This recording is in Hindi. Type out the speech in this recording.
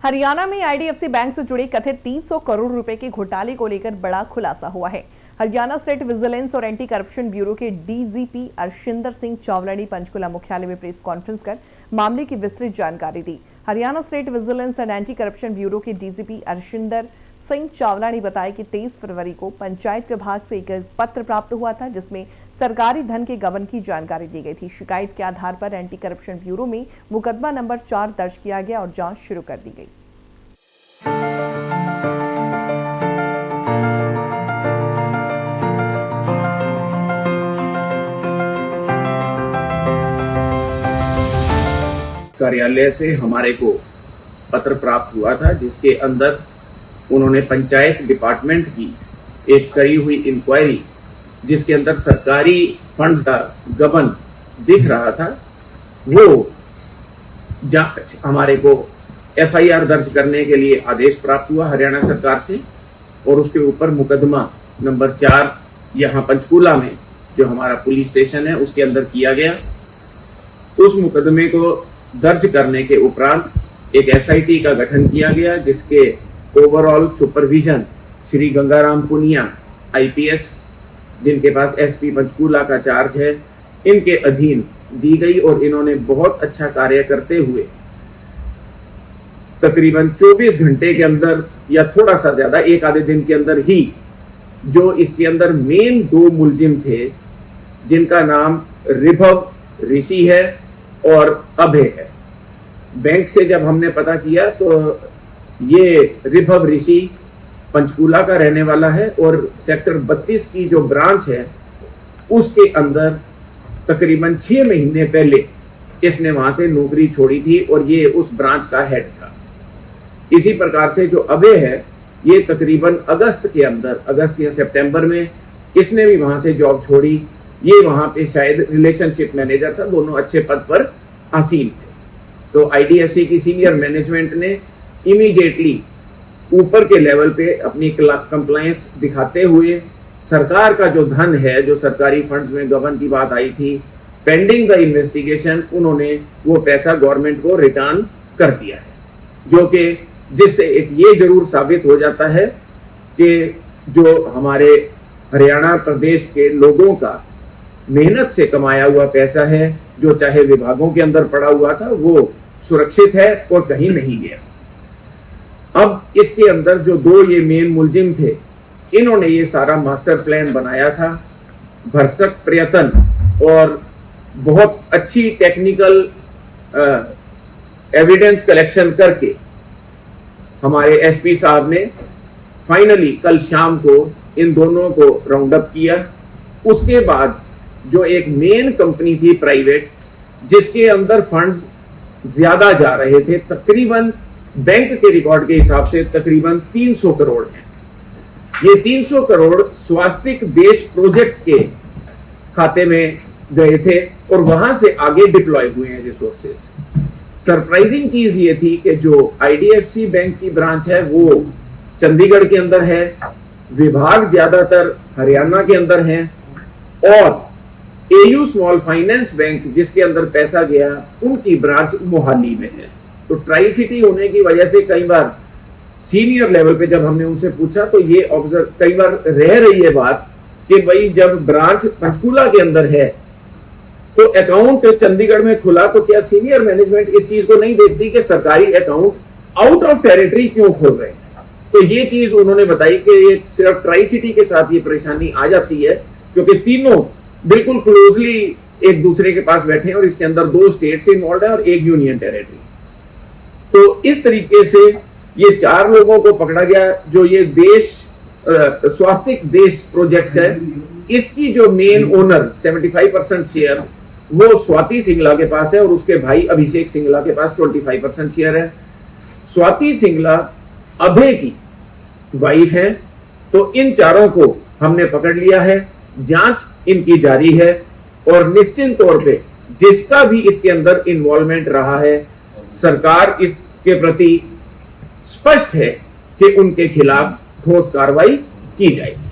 हरियाणा में आईडीएफसी बैंक से जुड़े कथित 300 करोड़ रुपए के घोटाले को लेकर बड़ा खुलासा हुआ है। हरियाणा स्टेट विजिलेंस और एंटी करप्शन ब्यूरो के डीजीपी अर्शिंदर सिंह चावला ने पंचकुला मुख्यालय में प्रेस कॉन्फ्रेंस कर मामले की विस्तृत जानकारी दी। Haryana state vigilance and anti corruption bureau के डीजीपी अर्शिंदर सिंह चावला ने बताया कि 23 फरवरी को पंचायत विभाग से एक पत्र प्राप्त हुआ था जिसमें सरकारी धन के गबन की जानकारी दी गई थी। शिकायत के आधार पर एंटी करप्शन ब्यूरो में मुकदमा नंबर 4 दर्ज किया गया और जांच शुरू कर दी गई। कार्यालय से हमारे को पत्र प्राप्त हुआ था जिसके अंदर उन्होंने पंचायत डिपार्टमेंट की एक करी हुई इंक्वायरी जिसके अंदर सरकारी फंड्स का गबन दिख रहा था, वो जांच हमारे को एफआईआर दर्ज करने के लिए आदेश प्राप्त हुआ हरियाणा सरकार से और उसके ऊपर मुकदमा नंबर 4 यहाँ पंचकूला में जो हमारा पुलिस स्टेशन है उसके अंदर किया गया। उस मुकदमे को दर्ज करने के उपरांत एक एसआईटी का गठन किया गया जिसके overall supervision Shri Gangaram Punia IPS, जिनके पास एसपी पंचकूला का चार्ज है, इनके अधीन दी गई और इन्होंने बहुत अच्छा कार्य करते हुए तकरीबन 24 घंटे के अंदर या थोड़ा सा ज्यादा एक आधे दिन के अंदर ही जो इसके अंदर मेन 2 मुलजिम थे जिनका नाम रिभव ऋषि है और अभय है। बैंक से जब हमने पता किया तो ये रिभव ऋषि पंचकूला का रहने वाला है और सेक्टर 32 की जो ब्रांच है उसके अंदर तकरीबन 6 महीने पहले इसने वहां से नौकरी छोड़ी थी और ये उस ब्रांच का हेड था। इसी प्रकार से जो अभय है ये तकरीबन अगस्त या सितंबर में इसने भी वहां से जॉब छोड़ी। ये वहां पे शायद रिलेशनशिप मैनेजर था, दोनों अच्छे पद पर आसीन थे। तो आईडीएफसी की सीनियर मैनेजमेंट ने इमीडिएटली ऊपर के लेवल पे अपनी कंप्लायंस दिखाते हुए सरकार का जो धन है, जो सरकारी फंड्स में गबन की बात आई थी, पेंडिंग द इन्वेस्टिगेशन उन्होंने वो पैसा गवर्नमेंट को रिटर्न कर दिया है, जो कि जिससे एक ये जरूर साबित हो जाता है कि जो हमारे हरियाणा प्रदेश के लोगों का मेहनत से कमाया हुआ पैसा है, जो चाहे विभागों के अंदर पड़ा हुआ था, वो सुरक्षित है और कहीं नहीं गया। अब इसके अंदर जो 2 ये मेन मुलजिम थे, इन्होंने ये सारा मास्टर प्लान बनाया था। भरसक प्रयत्न और बहुत अच्छी टेक्निकल एविडेंस कलेक्शन करके हमारे एसपी साहब ने फाइनली कल शाम को इन दोनों को राउंड अप किया। उसके बाद जो एक मेन कंपनी थी प्राइवेट जिसके अंदर फंड्स ज्यादा जा रहे थे, तकरीबन बैंक के रिकॉर्ड के हिसाब से तकरीबन 300 करोड़ है। ये 300 करोड़ स्वास्तिक देश प्रोजेक्ट के खाते में गए थे और वहां से आगे डिप्लॉय हुए हैं रिसोर्सेस। सरप्राइजिंग चीज ये थी कि जो आईडीएफसी बैंक की ब्रांच है वो चंडीगढ़ के अंदर है, विभाग ज्यादातर हरियाणा के अंदर है और एयू स्मॉल फाइनेंस बैंक जिसके अंदर पैसा गया उनकी ब्रांच मोहाली में है। तो ट्राई सिटी होने की वजह से कई बार सीनियर लेवल पे जब हमने उनसे पूछा तो ये ऑब्जर्व कई बार रह रही है बात कि भाई जब ब्रांच पंचकूला के अंदर है तो अकाउंट चंडीगढ़ में खुला, तो क्या सीनियर मैनेजमेंट इस चीज को नहीं देखती कि सरकारी अकाउंट आउट ऑफ टेरिटरी क्यों खोल रहे हैं? तो ये चीज उन्होंने बताई कि ये सिर्फ ट्राई सिटी के साथ ये परेशानी आ जाती है क्योंकि तीनों बिल्कुल क्लोजली एक दूसरे के पास बैठे हैं और इसके अंदर 2 स्टेट्स इन्वॉल्व है और एक यूनियन टेरिटरी। तो इस तरीके से ये 4 लोगों को पकड़ा गया। जो ये देश स्वास्तिक देश प्रोजेक्ट्स है, इसकी जो मेन ओनर 75% शेयर वो स्वाति सिंगला के पास है और उसके भाई अभिषेक सिंगला के पास 25% शेयर है। स्वाति सिंगला अभय की वाइफ है। तो इन 4 को हमने पकड़ लिया है, जांच इनकी जारी है और निश्चित तौर पे जिसका भी इसके अंदर इन्वॉल्वमेंट रहा है, सरकार इसके प्रति स्पष्ट है कि उनके खिलाफ ठोस कार्रवाई की जाएगी।